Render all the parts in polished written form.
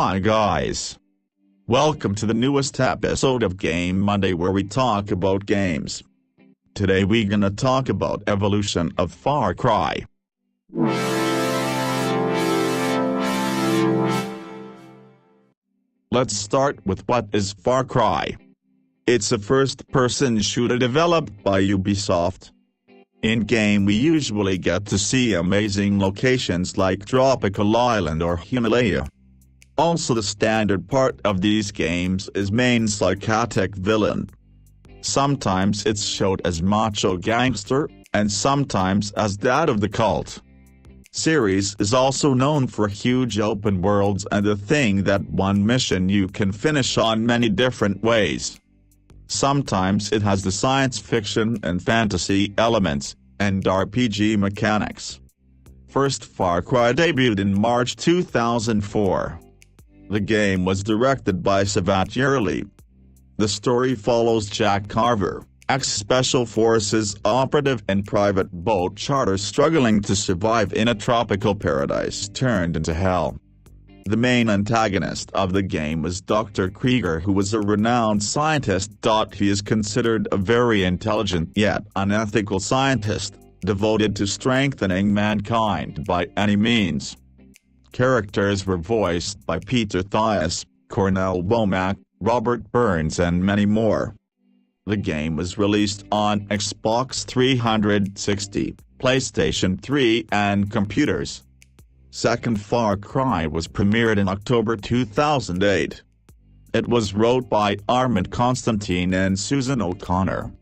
Hi guys. Welcome to the newest episode of Game Monday where we talk about games. Today we gonna talk about evolution of Far Cry. Let's start with what is Far Cry. It's a first-person shooter developed by Ubisoft. In-game we usually get to see amazing locations like Tropical Island or Himalaya. Also the standard part of these games is main psychotic villain. Sometimes it's showed as macho gangster, and sometimes as that of the cult. Series is also known for huge open worlds and the thing that one mission you can finish on many different ways. Sometimes it has the science fiction and fantasy elements, and RPG mechanics. First Far Cry debuted in March 2004. The game was directed by Savat Yerli. The story follows Jack Carver, ex-Special Forces operative and private boat charter struggling to survive in a tropical paradise turned into hell. The main antagonist of the game was Dr. Krieger, who was a renowned scientist. He is considered a very intelligent yet unethical scientist, devoted to strengthening mankind by any means. Characters were voiced by Peter Thias, Cornell Womack, Robert Burns and many more. The game was released on Xbox 360, PlayStation 3 and computers. Second Far Cry was premiered in October 2008. It was wrote by Armand Constantine and Susan O'Connor.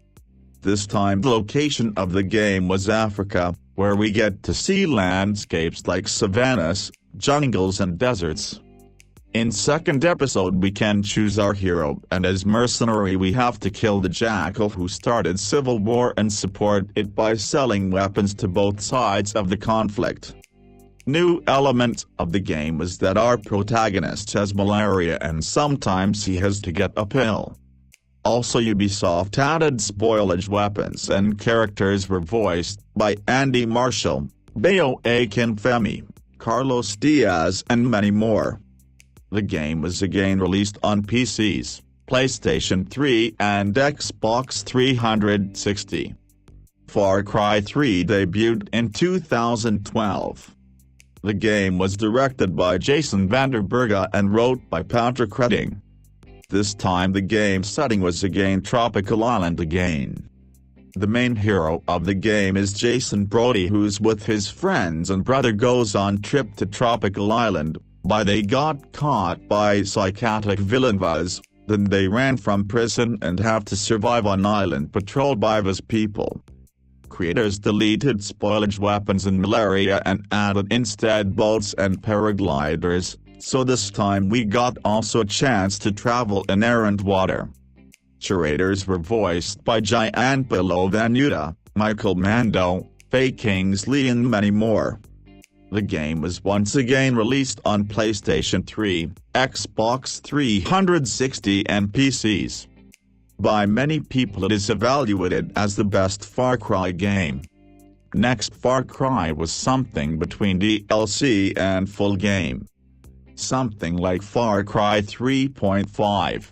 This time the location of the game was Africa, where we get to see landscapes like savannas, jungles and deserts. In second episode we can choose our hero, and as mercenary we have to kill the jackal who started civil war and support it by selling weapons to both sides of the conflict. New element of the game is that our protagonist has malaria and sometimes he has to get a pill. Also Ubisoft added spoilage weapons and characters were voiced by Andy Marshall, Bayo Akinfemi, Carlos Diaz and many more. The game was again released on PCs, PlayStation 3 and Xbox 360. Far Cry 3 debuted in 2012. The game was directed by Jason Vanderberga and wrote by Patrick Redding. This time the game setting was again Tropical Island again. The main hero of the game is Jason Brody, who's with his friends and brother goes on trip to Tropical Island, but they got caught by psychotic villain Vaz, then they ran from prison and have to survive on island patrolled by Vaz people. Creators deleted spoilage weapons and malaria and added instead boats and paragliders, so this time we got also a chance to travel in errant water. Curators were voiced by Gianpaolo Vanuta, Michael Mando, Faye Kingsley and many more. The game was once again released on PlayStation 3, Xbox 360 and PCs. By many people it is evaluated as the best Far Cry game. Next Far Cry was something between DLC and full game. Something like Far Cry 3.5.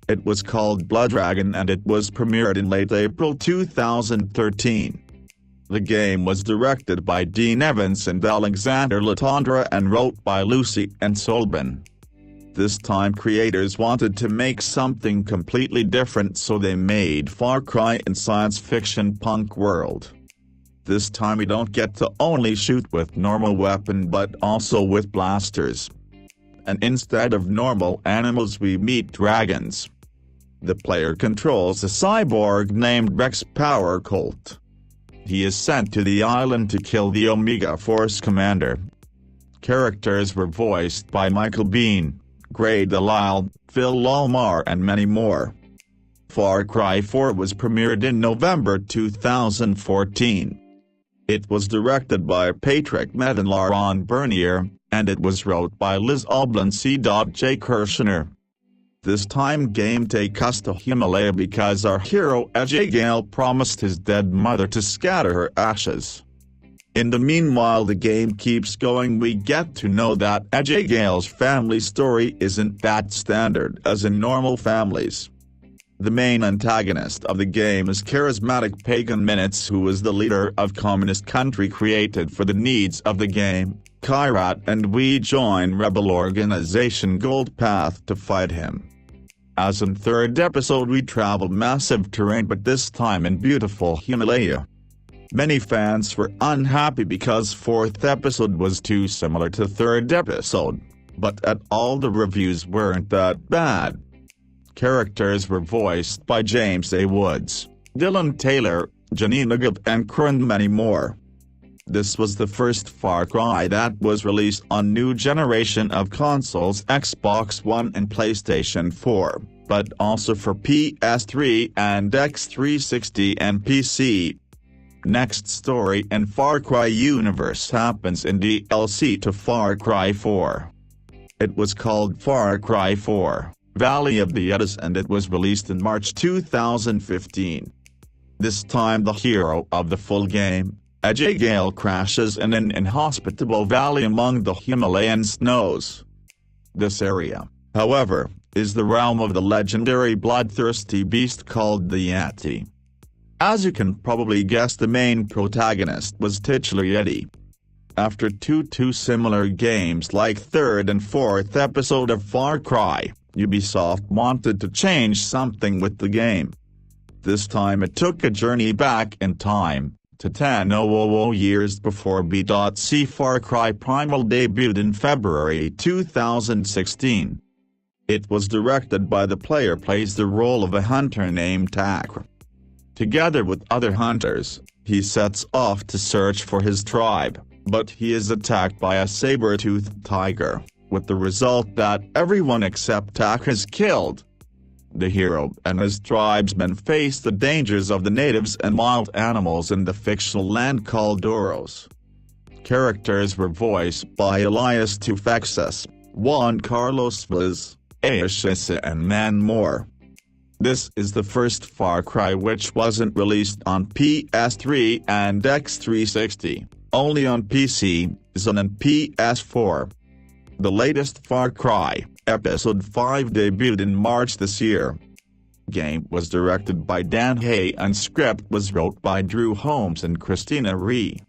It was called Blood Dragon and it was premiered in late April 2013. The game was directed by Dean Evans and Alexander Latondra and wrote by Lucy and Solban. This time creators wanted to make something completely different, so they made Far Cry in science fiction punk world. This time we don't get to only shoot with normal weapon but also with blasters. And instead of normal animals we meet dragons. The player controls a cyborg named Rex Power Colt. He is sent to the island to kill the Omega Force commander. Characters were voiced by Michael Biehn, Gray Delisle, Phil Lolmar and many more. Far Cry 4 was premiered in November 2014. It was directed by Patrick Mead and Laurent Bernier, and it was wrote by Liz Alblin C.J. Kirshner. This time game take us to Himalaya because our hero Ajay Gale promised his dead mother to scatter her ashes. In the meanwhile, the game keeps going. We get to know that Miguel's family story isn't that standard as in normal families. The main antagonist of the game is charismatic Pagan Minutes, who is the leader of communist country created for the needs of the game, Kairat, and we join rebel organization Gold Path to fight him. As in third episode, we travel massive terrain, but this time in beautiful Himalaya. Many fans were unhappy because fourth episode was too similar to third episode, but all the reviews weren't that bad. Characters were voiced by James A. Woods, Dylan Taylor, Janina Gibb, and many more. This was the first Far Cry that was released on new generation of consoles, Xbox One and PlayStation 4, but also for PS3 and X360 and PC. Next story in Far Cry universe happens in DLC to Far Cry 4. It was called Far Cry 4, Valley of the Eddas, and it was released in March 2015. This time the hero of the full game, Miguel, crashes in an inhospitable valley among the Himalayan snows. This area, however, is the realm of the legendary bloodthirsty beast called the Yeti. As you can probably guess, the main protagonist was titular Yeti. After two similar games like third and fourth episode of Far Cry, Ubisoft wanted to change something with the game. This time it took a journey back in time, to 10,000 years before B.C. Far Cry Primal debuted in February 2016. It was directed by the player plays the role of a hunter named Takra. Together with other hunters, he sets off to search for his tribe, but he is attacked by a saber-toothed tiger, with the result that everyone except Tak is killed. The hero and his tribesmen face the dangers of the natives and wild animals in the fictional land called Doros. Characters were voiced by Elias Tufexas, Juan Carlos Vaz, Aishisa, and many more. This is the first Far Cry which wasn't released on PS3 and X360, only on PC, Zone and PS4. The latest Far Cry, Episode 5, debuted in March this year. Game was directed by Dan Hay and script was wrote by Drew Holmes and Christina Rhee.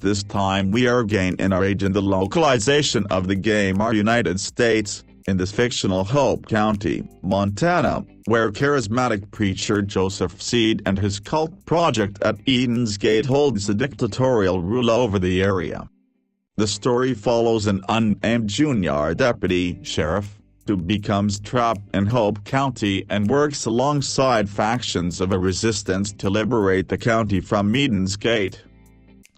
This time we are again in our age, and the localization of the game are United States, in this fictional Hope County, Montana, where charismatic preacher Joseph Seed and his cult project at Eden's Gate holds a dictatorial rule over the area. The story follows an unnamed junior deputy sheriff, who becomes trapped in Hope County and works alongside factions of a resistance to liberate the county from Eden's Gate.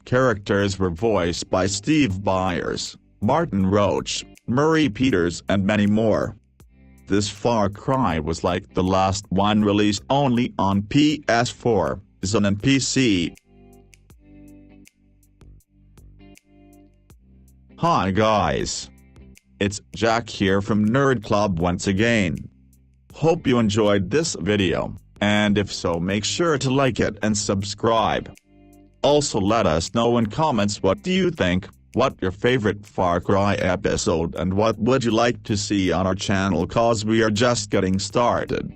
Characters were voiced by Steve Byers, Martin Roach, Murray Peters, and many more. This Far Cry was like the last one, released only on PS4, Zone and PC. Hi guys. It's Jack here from Nerd Club once again. Hope you enjoyed this video, and if so, make sure to like it and subscribe. Also let us know in comments what do you think, what your favorite Far Cry episode, and what would you like to see on our channel, cause we are just getting started.